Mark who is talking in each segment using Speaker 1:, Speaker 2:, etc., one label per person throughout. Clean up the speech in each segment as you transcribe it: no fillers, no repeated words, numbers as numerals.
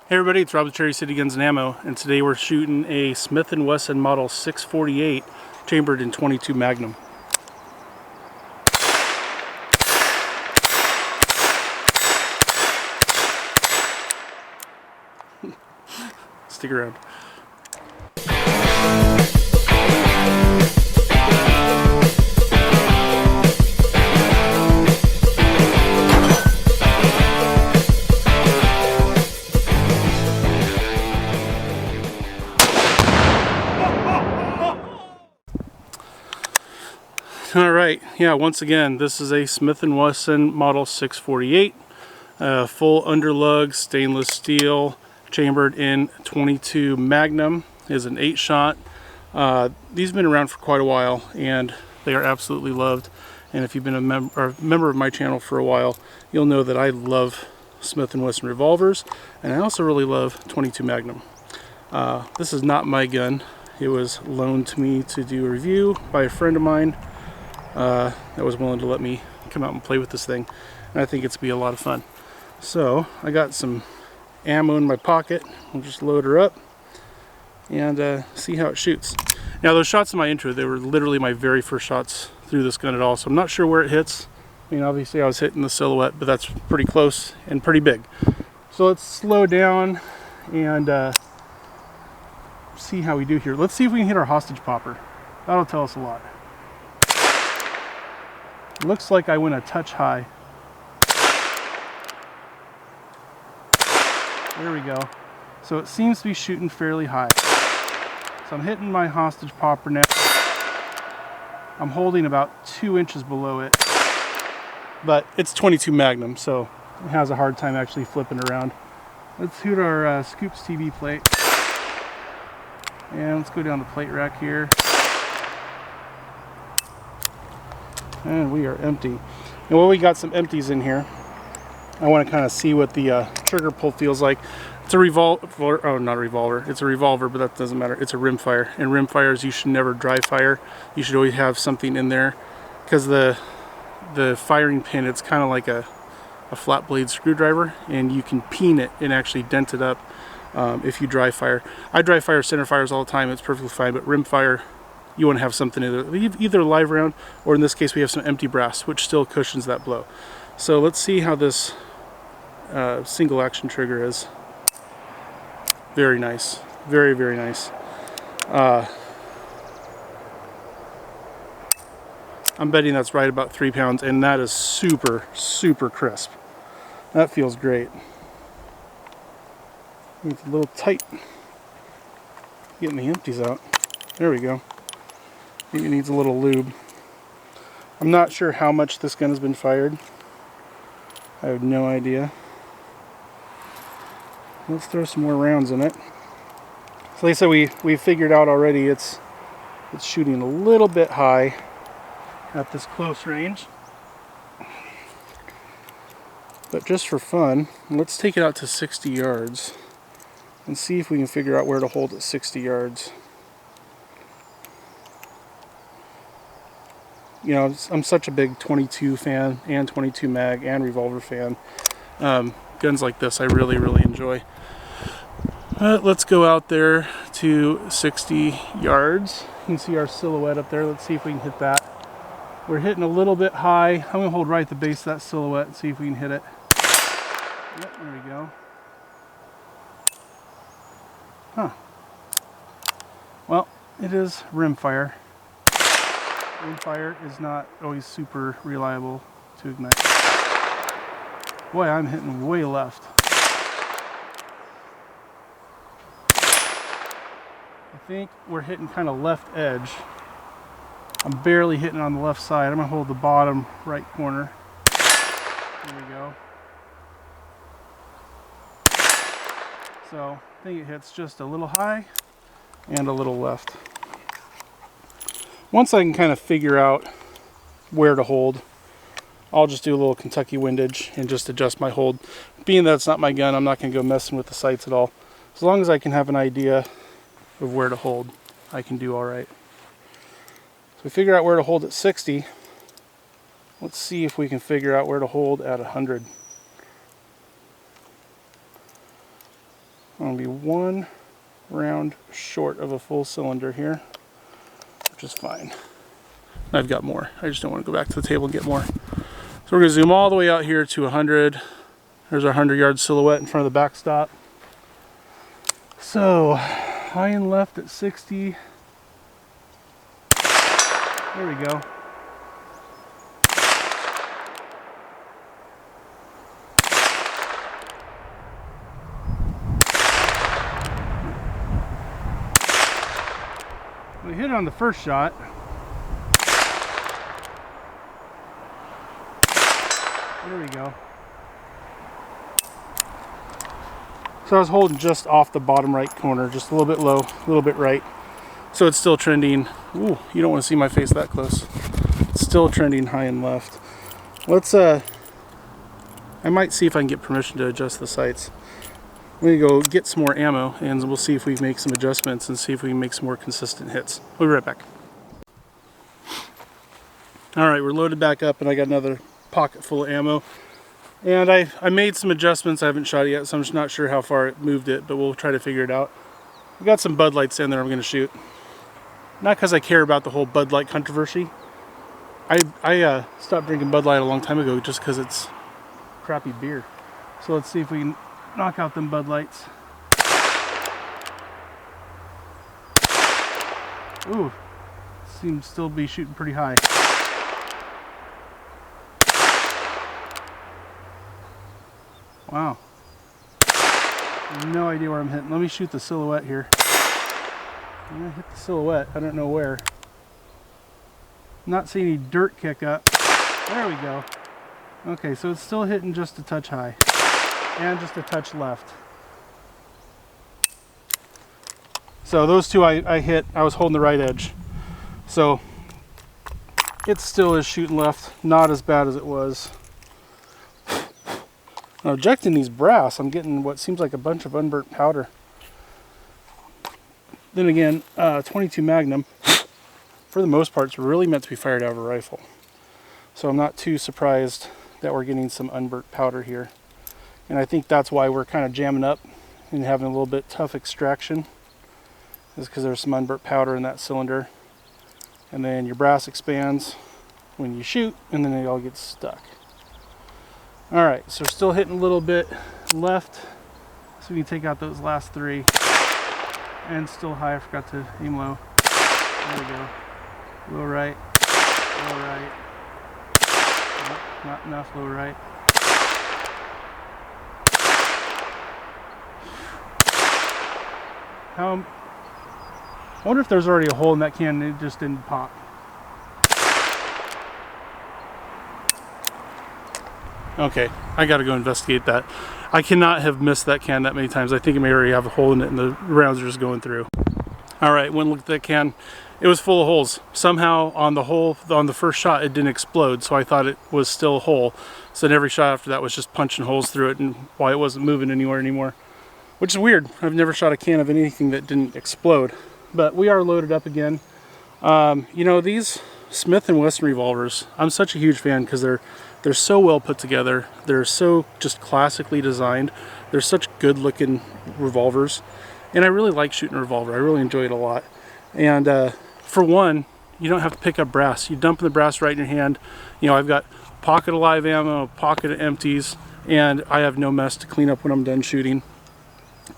Speaker 1: Hey everybody, it's Rob with Cherry City Guns and Ammo, and today we're shooting a Smith & Wesson Model 648 chambered in .22 Magnum. Stick around. Alright, yeah, once again, this is a Smith & Wesson Model 648. Full underlug, stainless steel, chambered in .22 Magnum. Is an 8-shot. These have been around for quite a while, and they are absolutely loved. And if you've been a member of my channel for a while, you'll know that I love Smith & Wesson revolvers, and I also really love .22 Magnum. This is not my gun. It was loaned to me to do a review by a friend of mine that was willing to let me come out and play with this thing, and I think it's be a lot of fun. So I got some ammo in my pocket. We'll just load her up and see how it shoots. Now those shots in my intro, they were literally my very first shots through this gun at all, so I'm not sure where it hits. I mean, obviously I was hitting the silhouette, but that's pretty close and pretty big. So let's slow down and see how we do here. Let's see if we can hit our hostage popper. That'll tell us a lot. Looks like I went a touch high. There we go. So it seems to be shooting fairly high. So I'm hitting my hostage popper now. I'm holding about 2 inches below it. But it's .22 Magnum, so it has a hard time actually flipping around. Let's shoot our Scoops TV plate. And let's go down the plate rack here. And we are empty. And while we got some empties in here, I want to kind of see what the trigger pull feels like. It's a revolver, oh, not a revolver, it's a revolver, but that doesn't matter. It's a rimfire. And rimfires, you should never dry fire. You should always have something in there, because the firing pin, it's kind of like a flat blade screwdriver, and you can peen it and actually dent it up if you dry fire. I dry fire center fires all the time, it's perfectly fine, but rimfire, you want to have something either a live round, or in this case we have some empty brass, which still cushions that blow. So let's see how this single action trigger is. Very nice. Very, very nice. I'm betting that's right about 3 pounds, and that is super, super crisp. That feels great. It's a little tight. Getting the empties out. There we go. I think it needs a little lube. I'm not sure how much this gun has been fired. I have no idea. Let's throw some more rounds in it. So like I said, we figured out already it's shooting a little bit high at this close range. But just for fun, let's take it out to 60 yards and see if we can figure out where to hold at 60 yards. You know, I'm such a big .22 fan and .22 mag and revolver fan. Guns like this I really, really enjoy. Let's go out there to 60 yards. You can see our silhouette up there. Let's see if we can hit that. We're hitting a little bit high. I'm going to hold right at the base of that silhouette and see if we can hit it. Yep, there we go. Huh. Well, it is rimfire. Rimfire is not always super reliable to ignite. Boy, I'm hitting way left. I think we're hitting kind of left edge. I'm barely hitting on the left side. I'm going to hold the bottom right corner. There we go. So I think it hits just a little high and a little left. Once I can kind of figure out where to hold, I'll just do a little Kentucky windage and just adjust my hold. Being that it's not my gun, I'm not going to go messing with the sights at all. As long as I can have an idea of where to hold, I can do all right. So we figure out where to hold at 60. Let's see if we can figure out where to hold at 100. I'm going to be one round short of a full cylinder here, which is fine. I've got more. I just don't want to go back to the table and get more. So we're going to zoom all the way out here to 100. There's our 100-yard silhouette in front of the backstop. So high and left at 60. There we go. We hit it on the first shot. There we go. So I was holding just off the bottom right corner, just a little bit low, a little bit right. So it's still trending. Ooh, you don't want to see my face that close. It's still trending high and left. Let's I might see if I can get permission to adjust the sights. I'm gonna go get some more ammo and we'll see if we can make some adjustments and see if we can make some more consistent hits. We'll be right back. All right, we're loaded back up and I got another pocket full of ammo. And I made some adjustments. I haven't shot it yet, so I'm just not sure how far it moved it, but we'll try to figure it out. We got some Bud Lights in there I'm gonna shoot. Not because I care about the whole Bud Light controversy. I stopped drinking Bud Light a long time ago just because it's crappy beer. So let's see if we can knock out them Bud Lights. Ooh, seems still be shooting pretty high. Wow. I have no idea where I'm hitting. Let me shoot the silhouette here. I'm gonna hit the silhouette. I don't know where. Not seeing any dirt kick up. There we go. Okay, so it's still hitting just a touch high. And just a touch left. So those two I hit, I was holding the right edge. So it still is shooting left. Not as bad as it was. Now ejecting these brass, I'm getting what seems like a bunch of unburnt powder. Then again, 22 Magnum, for the most part, it's really meant to be fired out of a rifle. So I'm not too surprised that we're getting some unburnt powder here. And I think that's why we're kind of jamming up and having a little bit tough extraction, is because there's some unburnt powder in that cylinder. And then your brass expands when you shoot, and then it all gets stuck. Alright, so we're still hitting a little bit left, so we can take out those last three. And still high, I forgot to aim low. There we go. Low right, low right. Nope, not enough, low right. I wonder if there's already a hole in that can and it just didn't pop. Okay, I gotta go investigate that. I cannot have missed that can that many times. I think it may already have a hole in it and the rounds are just going through. Alright, went and looked at that can. It was full of holes. Somehow on the first shot it didn't explode, so I thought it was still a hole. So then every shot after that was just punching holes through it and why it wasn't moving anywhere anymore. Which is weird. I've never shot a can of anything that didn't explode. But we are loaded up again. You know, these Smith & Wesson revolvers, I'm such a huge fan because they're so well put together. They're so just classically designed. They're such good looking revolvers. And I really like shooting a revolver. I really enjoy it a lot. And for one, you don't have to pick up brass. You dump the brass right in your hand. You know, I've got a pocket of live ammo, a pocket of empties, and I have no mess to clean up when I'm done shooting.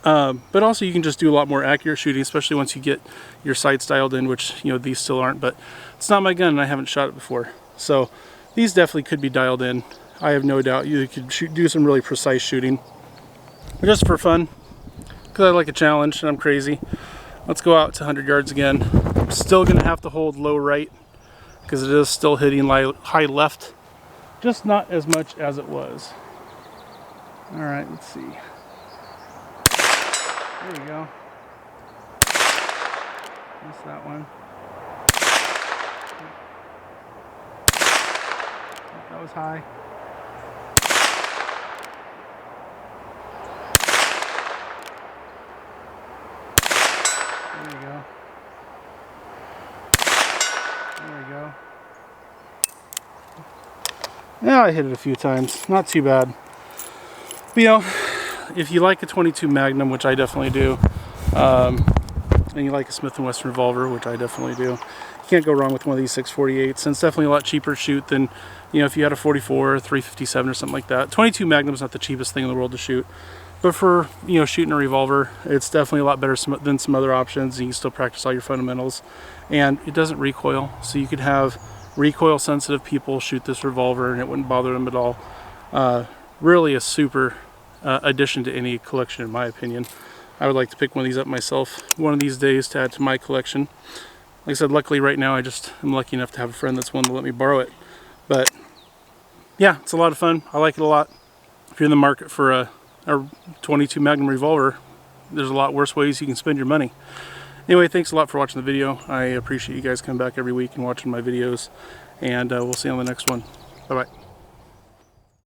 Speaker 1: But also you can just do a lot more accurate shooting, especially once you get your sights dialed in, which, you know, these still aren't, but it's not my gun and I haven't shot it before. So these definitely could be dialed in. I have no doubt you could do some really precise shooting. But just for fun, because I like a challenge and I'm crazy. Let's go out to 100 yards again. I'm still going to have to hold low right because it is still hitting high left. Just not as much as it was. Alright, let's see. There we go. Missed that one. That was high. There we go. There we go. Yeah, I hit it a few times. Not too bad. But, you know, if you like a 22 Magnum, which I definitely do, and you like a Smith & Wesson revolver, which I definitely do, you can't go wrong with one of these 648s. And it's definitely a lot cheaper to shoot than, you know, if you had a 44 or 357 or something like that. 22 Magnum is not the cheapest thing in the world to shoot, but for, you know, shooting a revolver, it's definitely a lot better than some other options. You can still practice all your fundamentals, and it doesn't recoil, so you could have recoil sensitive people shoot this revolver and it wouldn't bother them at all. Really a super addition to any collection, in my opinion. I would like to pick one of these up myself one of these days to add to my collection. Like I said, luckily right now I just am lucky enough to have a friend that's willing to let me borrow it. But yeah, it's a lot of fun. I like it a lot. If you're in the market for a 22 Magnum revolver, there's a lot worse ways you can spend your money. Anyway, thanks a lot for watching the video. I appreciate you guys coming back every week and watching my videos, and we'll see you on the next one. Bye bye.